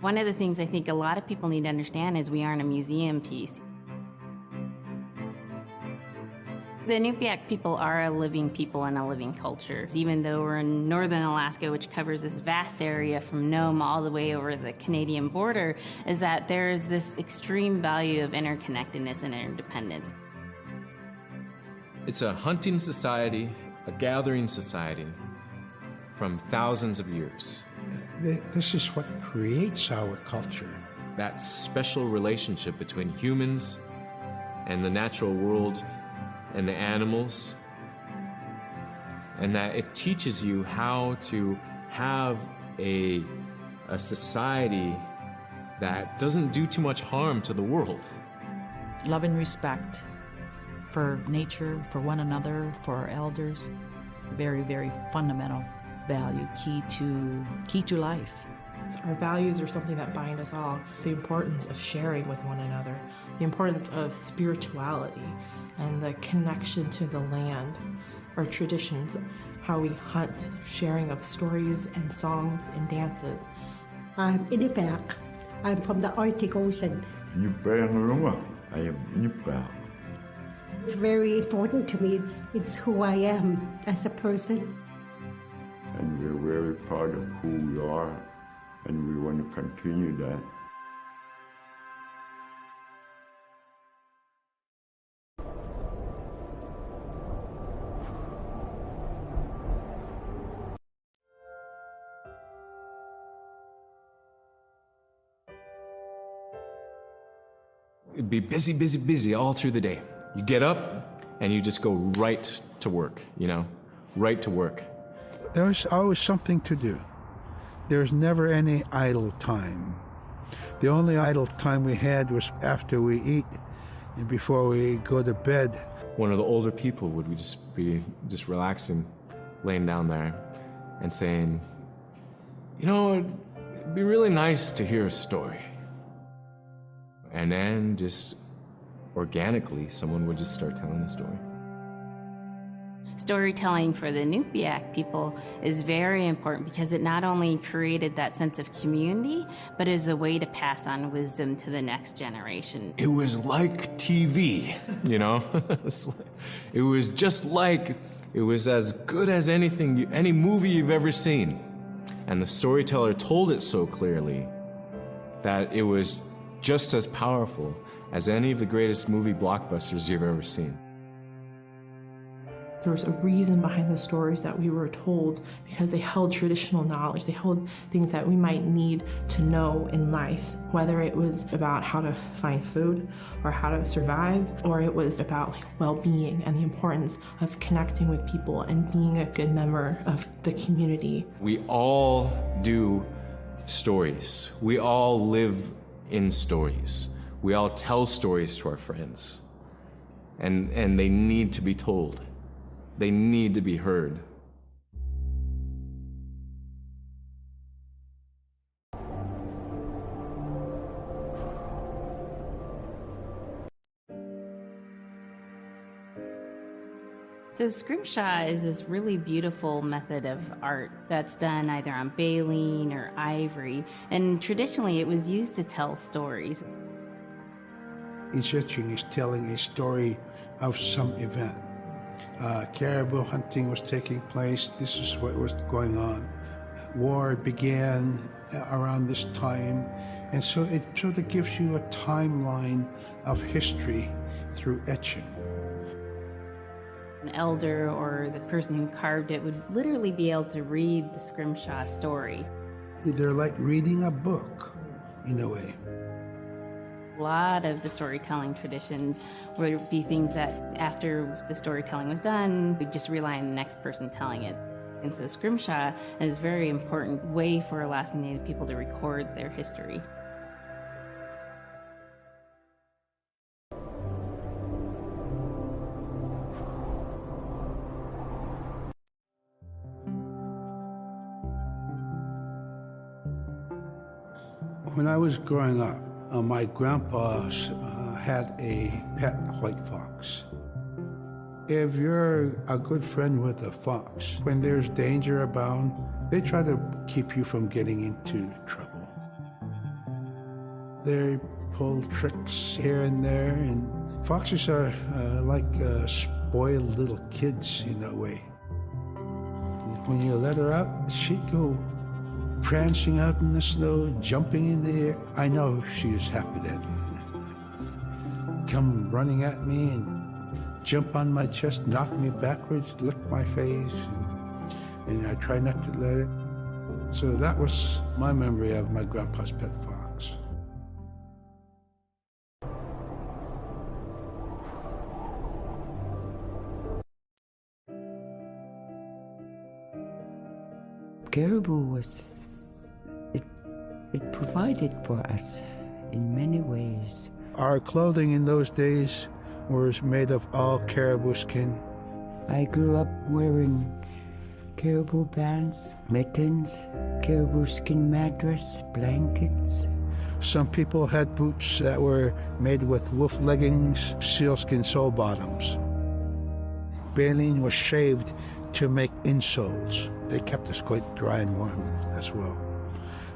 One of the things I think a lot of people need to understand is we aren't a museum piece. The Inupiaq people are a living people and a living culture. Even though we're in northern Alaska, which covers this vast area from Nome all the way over the Canadian border, is that there's this extreme value of interconnectedness and interdependence. It's a hunting society, a gathering society from thousands of years. This is what creates our culture. That special relationship between humans and the natural world and the animals, and that it teaches you how to have a society that doesn't do too much harm to the world. Love and respect for nature, for one another, for our elders. Very, very fundamental value, key to life. Our values are something that bind us all. The importance of sharing with one another, the importance of spirituality, and the connection to the land, our traditions, how we hunt, sharing of stories and songs and dances. I'm Inupiaq. I'm from the Arctic Ocean. Girl Her Nunaq. I am Inupiaq. It's very important to me. It's who I am as a person. And we're very proud of who we are, and we want to continue that. It'd be busy, busy, busy all through the day. You get up and you just go right to work, right to work. There was always something to do. There's never any idle time. The only idle time we had was after we eat and before we go to bed. One of the older people would just be relaxing, laying down there and saying, it'd be really nice to hear a story. And then just organically, someone would just start telling a story. Storytelling for the Inupiaq people is very important because it not only created that sense of community, but is a way to pass on wisdom to the next generation. It was like TV, It was just like, it was as good as any movie you've ever seen. And the storyteller told it so clearly that it was just as powerful as any of the greatest movie blockbusters you've ever seen. There was a reason behind the stories that we were told because they held traditional knowledge. They held things that we might need to know in life, whether it was about how to find food or how to survive, or it was about well-being and the importance of connecting with people and being a good member of the community. We all do stories. We all live in stories. We all tell stories to our friends, and they need to be told. They need to be heard. So Scrimshaw is this really beautiful method of art that's done either on baleen or ivory, and traditionally it was used to tell stories. Each etching is telling a story of some event. Caribou hunting was taking place. This is what was going on. War began around this time, and so it sort of gives you a timeline of history through etching. An elder or the person who carved it would literally be able to read the Scrimshaw story. They're like reading a book, in a way. A lot of the storytelling traditions would be things that after the storytelling was done, we'd just rely on the next person telling it. And so Scrimshaw is a very important way for Alaska Native people to record their history. When I was growing up, my grandpa had a pet white fox. If you're a good friend with a fox, when there's danger abound, they try to keep you from getting into trouble. They pull tricks here and there, and foxes are like spoiled little kids in a way. When you let her out, she'd go prancing out in the snow, jumping in the air. I know she was happy then. Come running at me and jump on my chest, knock me backwards, lick my face, and I try not to let her. So that was my memory of my grandpa's pet fox. Caribou it provided for us in many ways. Our clothing in those days was made of all caribou skin. I grew up wearing caribou pants, mittens, caribou skin mattress, blankets. Some people had boots that were made with wolf leggings, sealskin sole bottoms. Baleen was shaved to make insoles. They kept us quite dry and warm as well.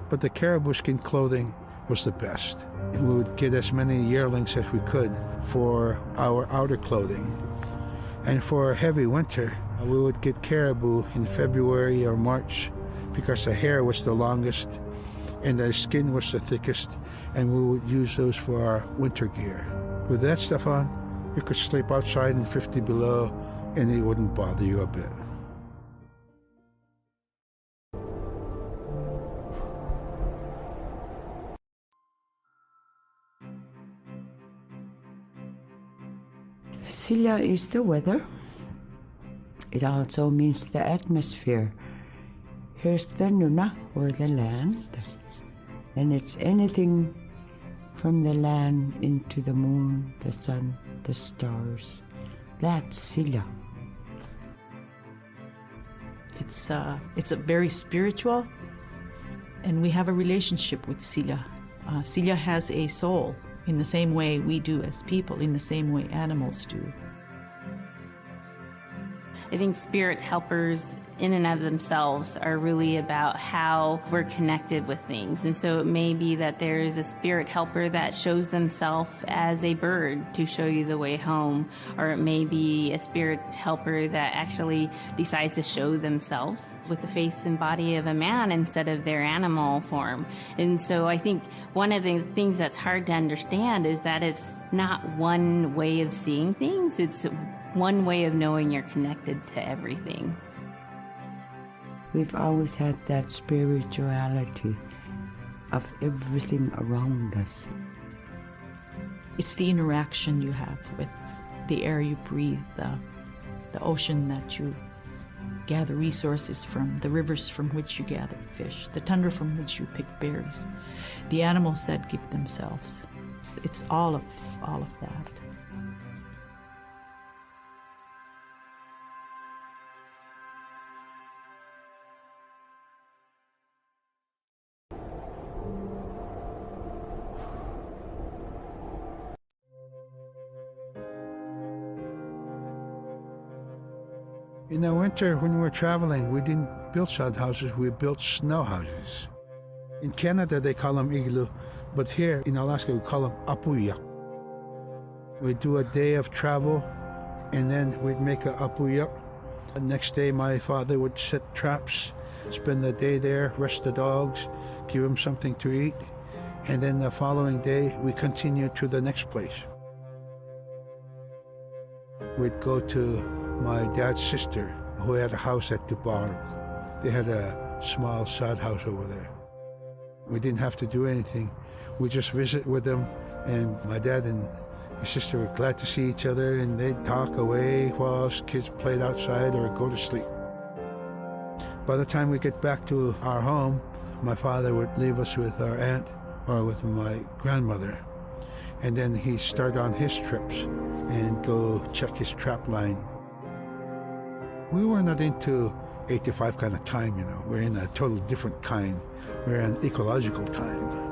But the caribou skin clothing was the best. We would get as many yearlings as we could for our outer clothing. And for a heavy winter, we would get caribou in February or March because the hair was the longest and the skin was the thickest, and we would use those for our winter gear. With that stuff on, you could sleep outside in 50 below and it wouldn't bother you a bit. Sija is the weather. It also means the atmosphere. Here's the Nuna, or the land. And it's anything from the land into the moon, the sun, the stars. That's Sija. It's a very spiritual, and we have a relationship with Sija. Sija has a soul in the same way we do as people, in the same way animals do. I think spirit helpers in and of themselves are really about how we're connected with things. And so it may be that there is a spirit helper that shows themselves as a bird to show you the way home, or it may be a spirit helper that actually decides to show themselves with the face and body of a man instead of their animal form. And so I think one of the things that's hard to understand is that it's not one way of seeing things, it's one way of knowing you're connected to everything. We've always had that spirituality of everything around us. It's the interaction you have with the air you breathe, the ocean that you gather resources from, the rivers from which you gather fish, the tundra from which you pick berries, the animals that give themselves. It's all of that. In the winter, when we were traveling, we didn't build sod houses, we built snow houses. In Canada, they call them igloo, but here in Alaska, we call them apuyak. We'd do a day of travel, and then we'd make a apuyak. The next day, my father would set traps, spend the day there, rest the dogs, give them something to eat, and then the following day, we continued to the next place. We'd go to my dad's sister, who had a house at Dubai. They had a small sod house over there. We didn't have to do anything. We just visit with them, and my dad and my sister were glad to see each other, and they'd talk away while us kids played outside or go to sleep. By the time we get back to our home, my father would leave us with our aunt or with my grandmother, and then he'd start on his trips and go check his trap line. We were not into 8 to 5 kind of time, We're in a total different kind. We're in ecological time.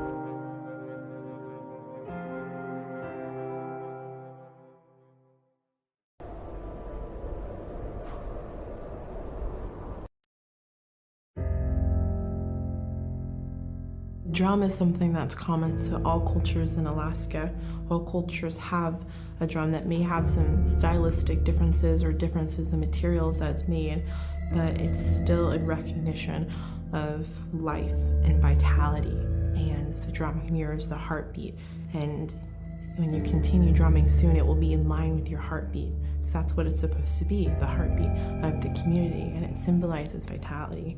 Drum is something that's common to all cultures in Alaska. All cultures have a drum that may have some stylistic differences or differences in the materials that it's made, but it's still in recognition of life and vitality. And the drum mirrors the heartbeat. And when you continue drumming soon, it will be in line with your heartbeat, because that's what it's supposed to be, the heartbeat of the community, and it symbolizes vitality.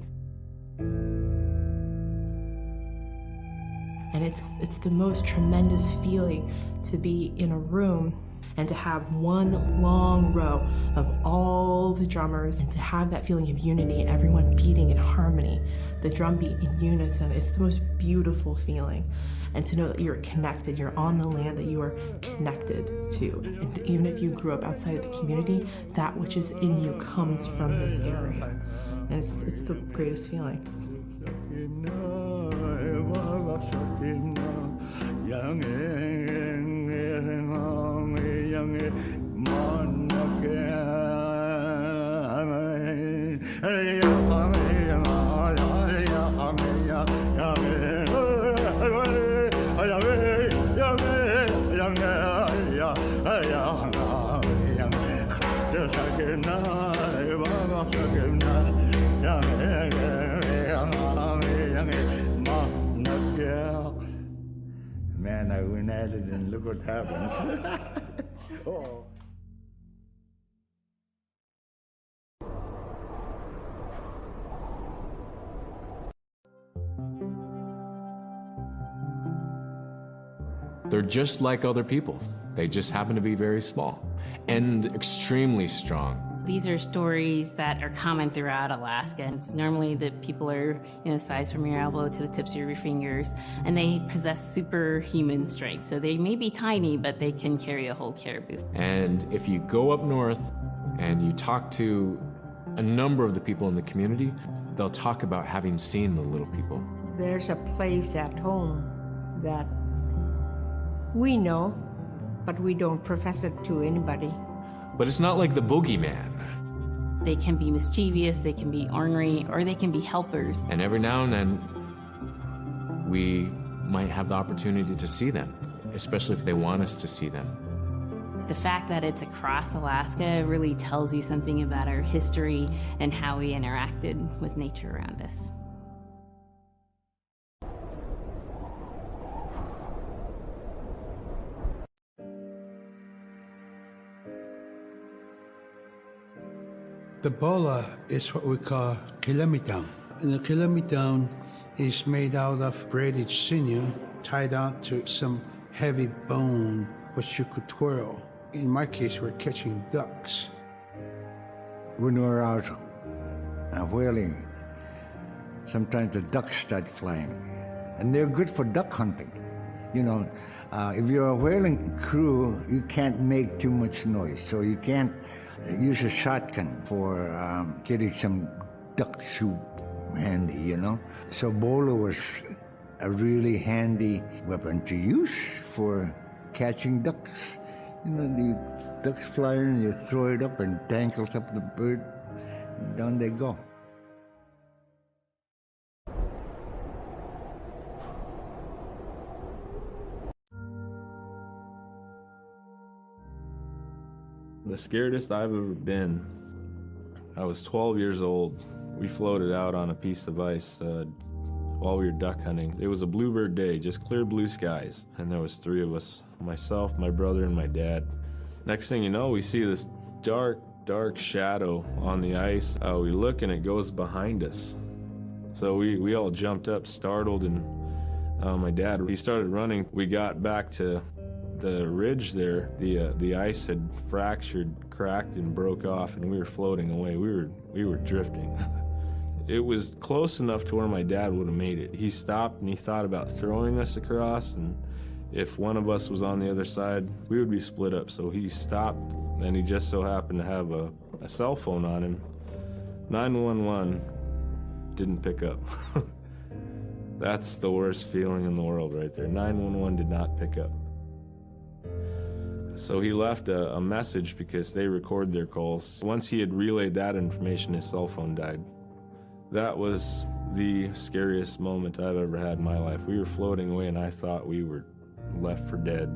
And it's the most tremendous feeling to be in a room and to have one long row of all the drummers and to have that feeling of unity, everyone beating in harmony, the drum beat in unison. It's the most beautiful feeling. And to know that you're connected, you're on the land that you are connected to. And even if you grew up outside of the community, that which is in you comes from this area. And it's the greatest feeling. Man, I went at it and look what happens. Oh. They're just like other people. They just happen to be very small and extremely strong. These are stories that are common throughout Alaska. It's normally that people are, size from your elbow to the tips of your fingers, and they possess superhuman strength. So they may be tiny, but they can carry a whole caribou. And if you go up north and you talk to a number of the people in the community, they'll talk about having seen the little people. There's a place at home that we know, but we don't profess it to anybody. But it's not like the boogeyman. They can be mischievous, they can be ornery, or they can be helpers. And every now and then, we might have the opportunity to see them, especially if they want us to see them. The fact that it's across Alaska really tells you something about our history and how we interacted with nature around us. The Bola is what we call kilometang. And the kilometang is made out of braided sinew tied on to some heavy bone which you could twirl. In my case, we're catching ducks. When we're out whaling, sometimes the ducks start flying. And they're good for duck hunting. If you're a whaling crew, you can't make too much noise, so you can't use a shotgun for getting some duck soup handy, So Bola was a really handy weapon to use for catching ducks. The ducks fly in, you throw it up and tangles up the bird, and down they go. The scaredest I've ever been, I was 12 years old. We floated out on a piece of ice while we were duck hunting. It was a bluebird day, just clear blue skies. And there was 3 of us, myself, my brother, and my dad. Next thing you know, we see this dark shadow on the ice. We look and it goes behind us. So we all jumped up, startled, and my dad, he started running. We got back to the ridge there. The ice had fractured, cracked, and broke off, and we were floating away. We were drifting. It was close enough to where my dad would have made it. He stopped and he thought about throwing us across, and if one of us was on the other side, we would be split up. So he stopped, and he just so happened to have a cell phone on him. 911 didn't pick up. That's the worst feeling in the world right there. 911 did not pick up. So he left a message because they record their calls. Once he had relayed that information, his cell phone died. That was the scariest moment I've ever had in my life. We were floating away and I thought we were left for dead.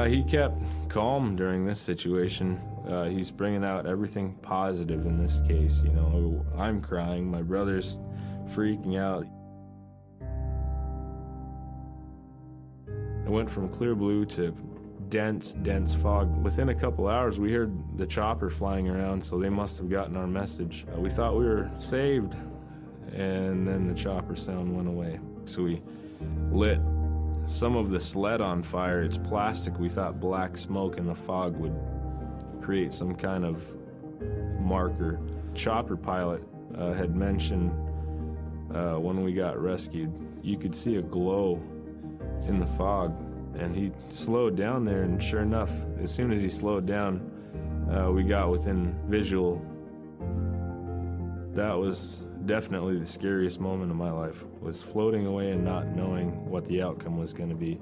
He kept calm during this situation. He's bringing out everything positive in this case. You know, I'm crying, my brother's freaking out. It went from clear blue to dense fog. Within a couple hours, we heard the chopper flying around, so they must have gotten our message. We thought we were saved, and then the chopper sound went away. So we lit some of the sled on fire. It's plastic. We thought black smoke in the fog would create some kind of marker. Chopper pilot had mentioned when we got rescued, you could see a glow in the fog. And he slowed down there, and sure enough, as soon as he slowed down, we got within visual. That was definitely the scariest moment of my life, was floating away and not knowing what the outcome was going to be.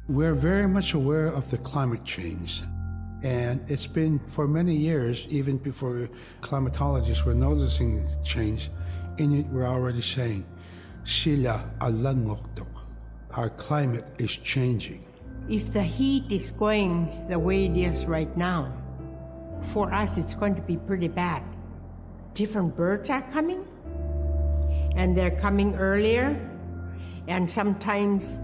We're very much aware of the climate change. And it's been for many years, even before climatologists were noticing this change, Inuit were already saying, Sila alangoktok. Our climate is changing. If the heat is going the way it is right now, for us it's going to be pretty bad. Different birds are coming, and they're coming earlier, and sometimes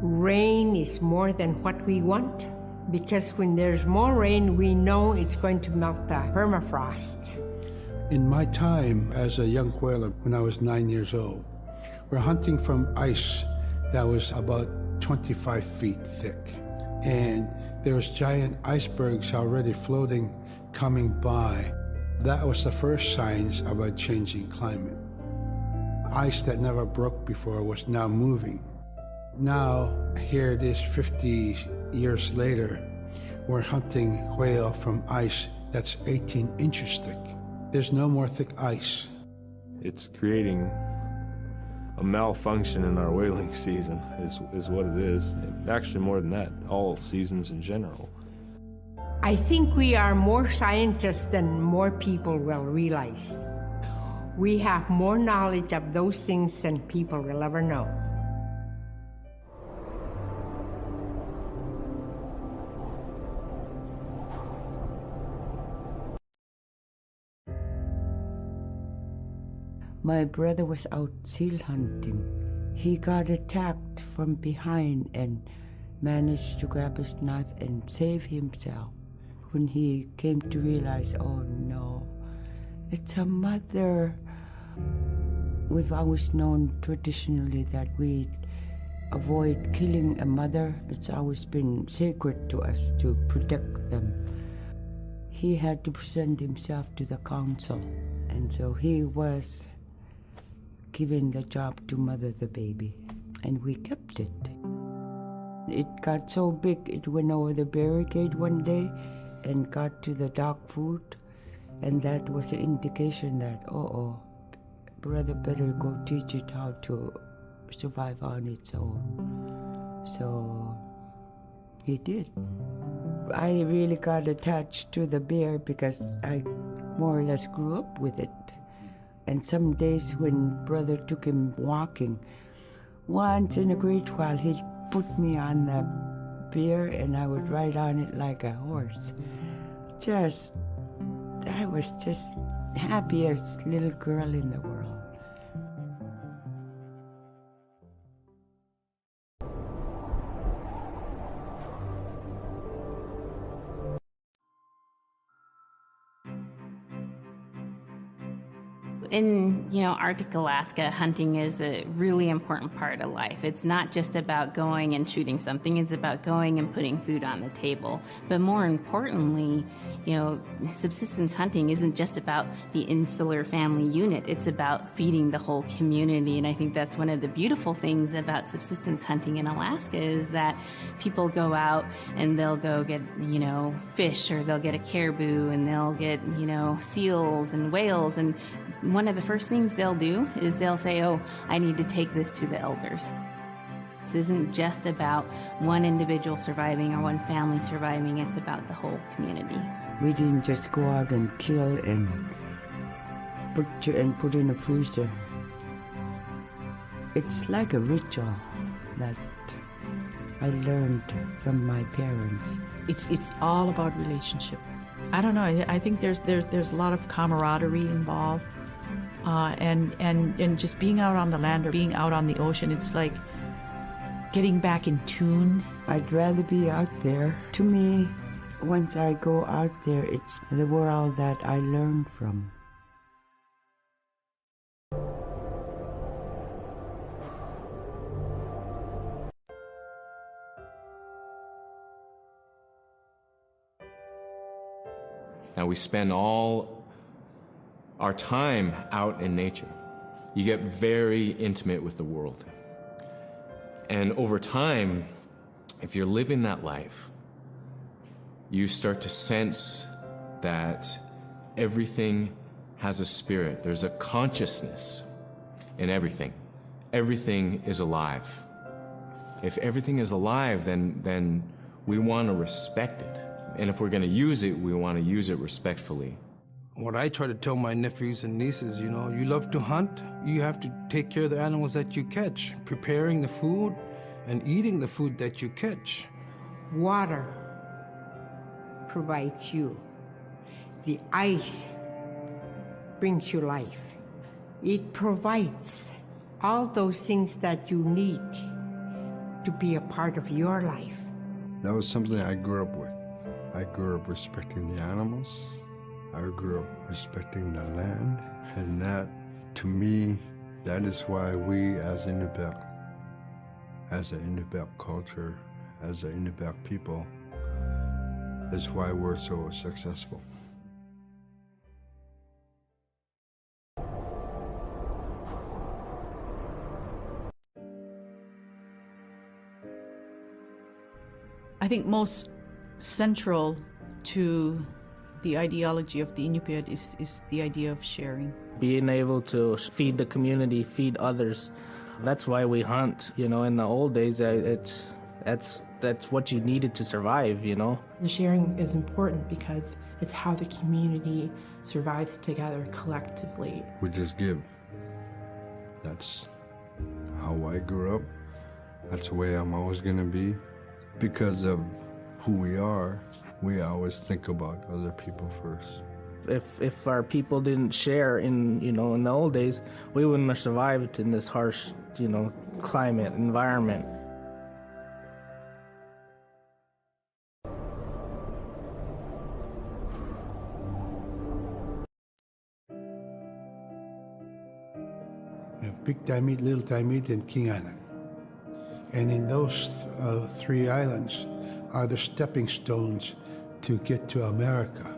rain is more than what we want. Because when there's more rain, we know it's going to melt the permafrost. In my time as a young whaler, when I was 9 years old, we're hunting from ice that was about 25 feet thick. And there was giant icebergs already floating, coming by. That was the first signs of a changing climate. Ice that never broke before was now moving. Now, here it is 50 years later, we're hunting whale from ice that's 18 inches thick. There's no more thick ice. It's creating a malfunction in our whaling season, is what it is. Actually, more than that, all seasons in general. I think we are more scientists than more people will realize. We have more knowledge of those things than people will ever know. My brother was out seal hunting. He got attacked from behind and managed to grab his knife and save himself. When he came to realize, oh no, it's a mother. We've always known traditionally that we avoid killing a mother. It's always been sacred to us to protect them. He had to present himself to the council, and so he was given the job to mother the baby, and we kept it. It got so big, it went over the barricade one day and got to the dog food, and that was an indication that, brother better go teach it how to survive on its own. So he did. I really got attached to the bear because I more or less grew up with it. And some days when brother took him walking, once in a great while he'd put me on the bear and I would ride on it like a horse. I was just happiest little girl in the world. In, Arctic Alaska, hunting is a really important part of life. It's not just about going and shooting something, it's about going and putting food on the table. But more importantly, subsistence hunting isn't just about the insular family unit, it's about feeding the whole community. And I think that's one of the beautiful things about subsistence hunting in Alaska is that people go out and they'll go get, fish, or they'll get a caribou, and they'll get, seals and whales, and one of the first things they'll do is they'll say, I need to take this to the elders. This isn't just about one individual surviving or one family surviving, it's about the whole community. We didn't just go out and kill and put in a freezer. It's like a ritual that I learned from my parents. It's all about relationship. I don't know. I think there's a lot of camaraderie involved, and just being out on the land or being out on the ocean. It's like getting back in tune. I'd rather be out there. To me, once I go out there, it's the world that I learn from. Now we spend all our time out in nature. You get very intimate with the world. And over time, if you're living that life, you start to sense that everything has a spirit. There's a consciousness in everything. Everything is alive. If everything is alive, then we want to respect it. And if we're going to use it, we want to use it respectfully. What I try to tell my nephews and nieces, you love to hunt, you have to take care of the animals that you catch, preparing the food and eating the food that you catch. Water provides you. The ice brings you life. It provides all those things that you need to be a part of your life. That was something I grew up with. I grew up respecting the animals. I grew up respecting the land. And that, to me, that is why we as Inupiaq, as an Inupiaq culture, as an Inupiaq people, is why we're so successful. I think most central to the ideology of the Inupiat is the idea of sharing. Being able to feed the community, feed others. That's why we hunt. In the old days, that's what you needed to survive. The sharing is important because it's how the community survives together collectively. We just give. That's how I grew up. That's the way I'm always going to be. Because of who we are, we always think about other people first. If our people didn't share in the old days, we wouldn't have survived in this harsh, climate, environment. Big Diamond, Little Diamond, and King Island. And in those three islands are the stepping stones to get to America.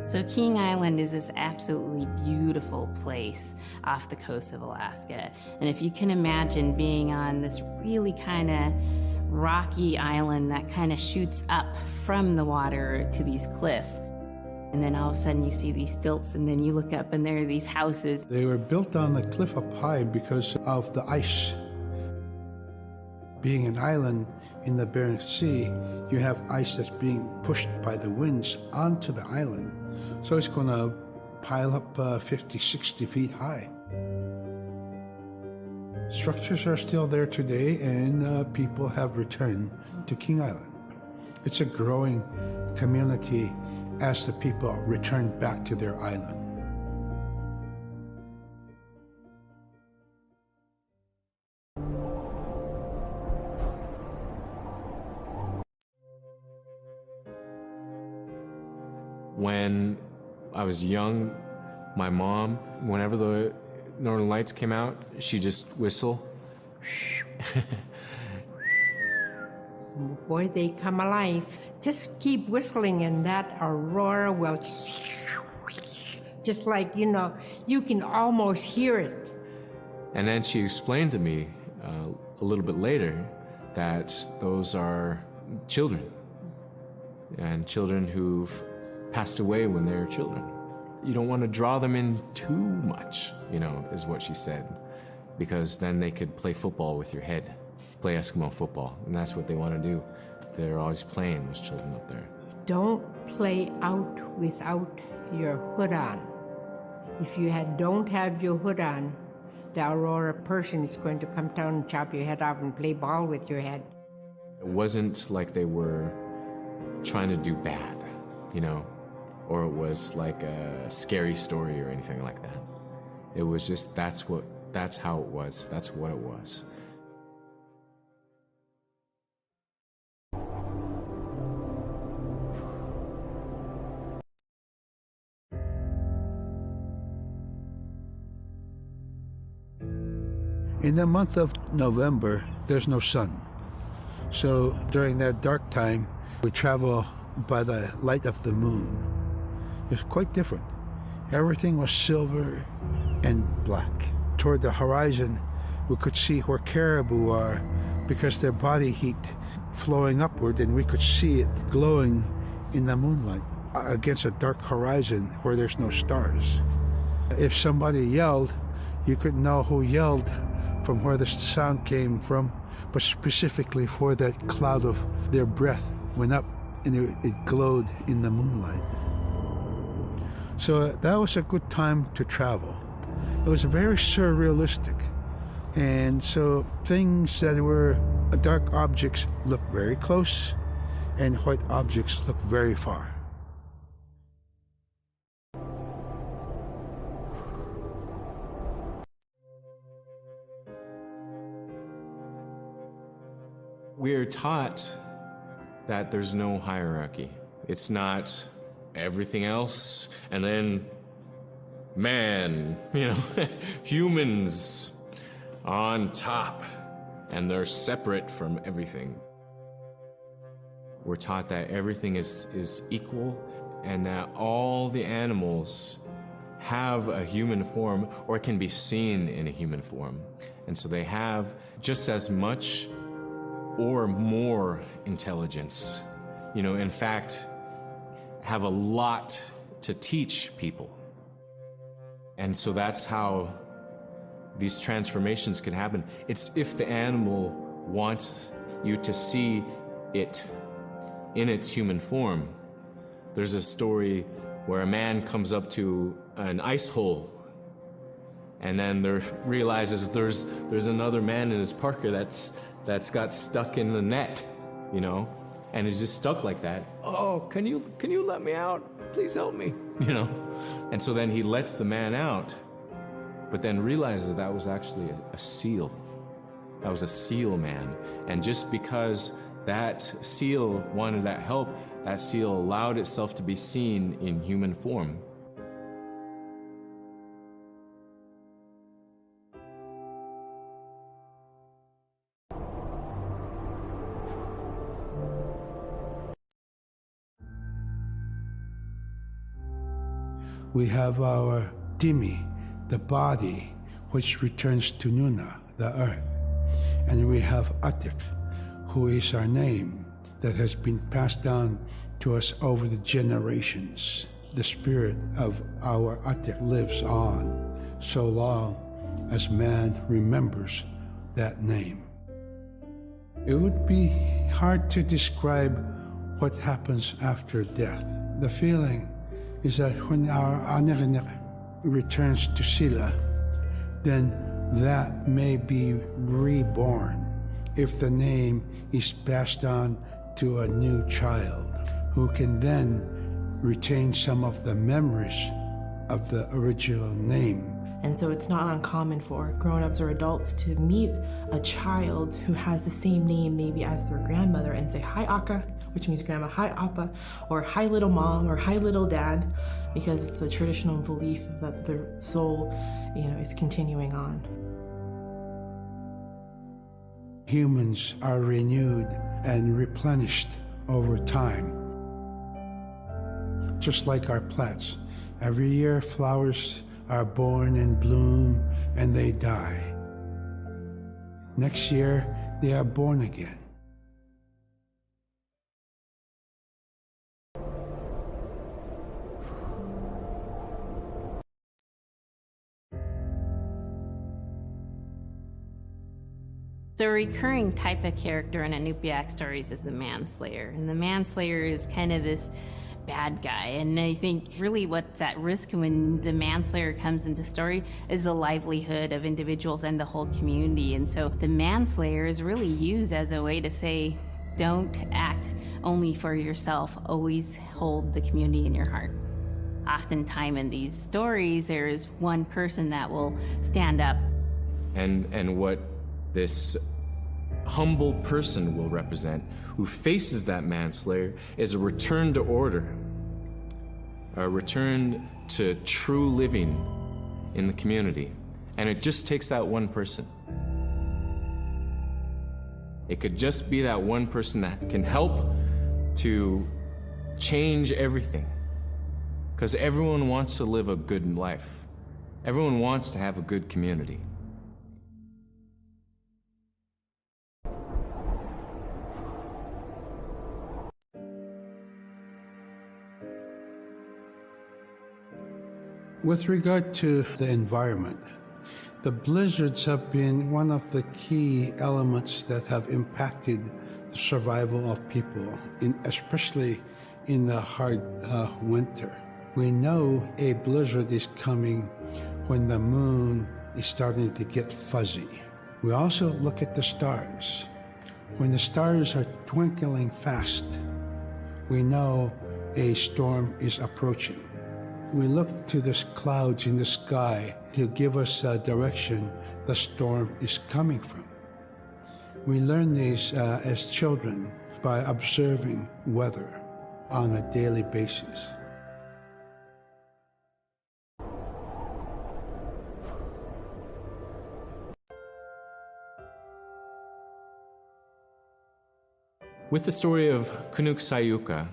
So King Island is this absolutely beautiful place off the coast of Alaska. And if you can imagine being on this really kind of rocky island that kind of shoots up from the water to these cliffs, and then all of a sudden you see these stilts, and then you look up and there are these houses. They were built on the cliff up high because of the ice. Being an island in the Bering Sea, you have ice that's being pushed by the winds onto the island. So it's going to pile up 50, 60 feet high. Structures are still there today, and people have returned to King Island. It's a growing community as the people return back to their island. When I was young, my mom, whenever the Northern Lights came out, she'd just whistle. Boy, they come alive. Just keep whistling and that aurora will just like, you can almost hear it. And then she explained to me a little bit later that those are children, and children who've passed away when they were children. You don't want to draw them in too much, is what she said, because then they could play football with your head. play Eskimo football, and that's what they want to do. They're always playing, those children up there. Don't play out without your hood on. If you don't have your hood on, the Aurora person is going to come down and chop your head off and play ball with your head. It wasn't like they were trying to do bad, or it was like a scary story or anything like that. It was just, that's how it was. That's what it was. In the month of November, there's no sun. So during that dark time, we travel by the light of the moon. It's quite different. Everything was silver and black. Toward the horizon, we could see where caribou are because their body heat flowing upward, and we could see it glowing in the moonlight against a dark horizon where there's no stars. If somebody yelled, you could know who yelled from where the sound came from, but specifically where that cloud of their breath went up and it glowed in the moonlight. So that was a good time to travel. It was very surrealistic. And so things that were dark objects look very close, and white objects look very far. We're taught that there's no hierarchy. It's not everything else and then man, humans on top, and they're separate from everything. We're taught that everything is equal, and that all the animals have a human form or can be seen in a human form. And so they have just as much or more intelligence, in fact, have a lot to teach people. And so that's how these transformations can happen. It's if the animal wants you to see it in its human form. There's a story where a man comes up to an ice hole, and then realizes there's another man in his parka that's got stuck in the net, and is just stuck like that. Oh, can you let me out? Please help me, And so then he lets the man out, but then realizes that was actually a seal. That was a seal man. And just because that seal wanted that help, that seal allowed itself to be seen in human form. We have our Dimi, the body, which returns to Nuna, the earth. And we have Atik, who is our name that has been passed down to us over the generations. The spirit of our Atik lives on so long as man remembers that name. It would be hard to describe what happens after death. The feeling is that when our Anikinik returns to Sila, then that may be reborn if the name is passed on to a new child who can then retain some of the memories of the original name. And so it's not uncommon for grown-ups or adults to meet a child who has the same name maybe as their grandmother and say, "Hi, Aka," which means grandma, "Hi, Appa," or "Hi, little mom," or "Hi, little dad," because it's the traditional belief that the soul, is continuing on. Humans are renewed and replenished over time. Just like our plants. Every year, flowers are born and bloom, and they die. Next year, they are born again. The recurring type of character in Inupiaq stories is the Manslayer. And the Manslayer is kind of this bad guy. And I think really what's at risk when the Manslayer comes into story is the livelihood of individuals and the whole community. And so the Manslayer is really used as a way to say, don't act only for yourself. Always hold the community in your heart. Oftentimes in these stories, there is one person that will stand up. And what this humble person will represent, who faces that manslayer, is a return to order, a return to true living in the community. And it just takes that one person. It could just be that one person that can help to change everything. Because everyone wants to live a good life. Everyone wants to have a good community. With regard to the environment, the blizzards have been one of the key elements that have impacted the survival of people, especially in the hard winter. We know a blizzard is coming when the moon is starting to get fuzzy. We also look at the stars. When the stars are twinkling fast, we know a storm is approaching. We look to the clouds in the sky to give us a direction the storm is coming from. We learn these as children by observing weather on a daily basis. With the story of Kunuuksaayuka,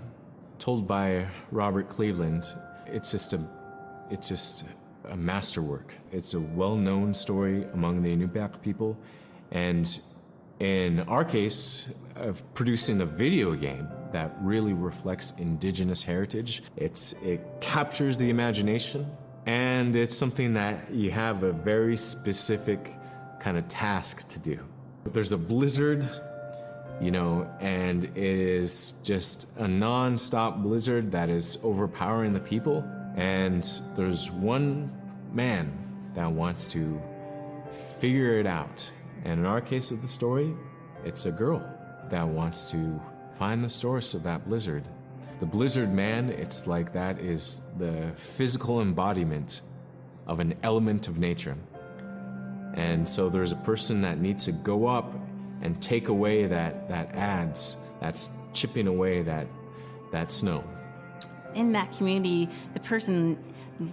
told by Robert Cleveland, it's just a masterwork. It's a well-known story among the Inupiaq people, and in our case, of producing a video game that really reflects Indigenous heritage. It captures the imagination, and it's something that you have a very specific kind of task to do. There's a blizzard, and it is just a non-stop blizzard that is overpowering the people. And there's one man that wants to figure it out. And in our case of the story, it's a girl that wants to find the source of that blizzard. The blizzard man, it's like that is the physical embodiment of an element of nature. And so there's a person that needs to go up and take away that's chipping away that snow. In that community, the person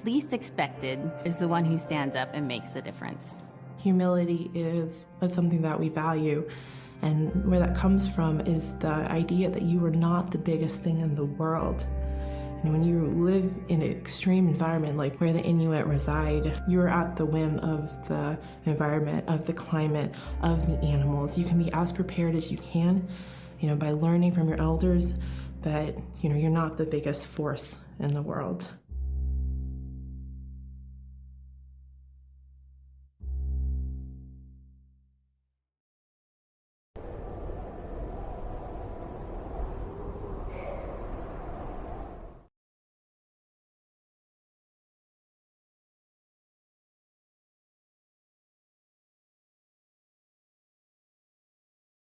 least expected is the one who stands up and makes the difference. Humility is something that we value, and where that comes from is the idea that you are not the biggest thing in the world. And when you live in an extreme environment like where the Inuit reside, you're at the whim of the environment, of the climate, of the animals. You can be as prepared as you can, by learning from your elders, but you're not the biggest force in the world.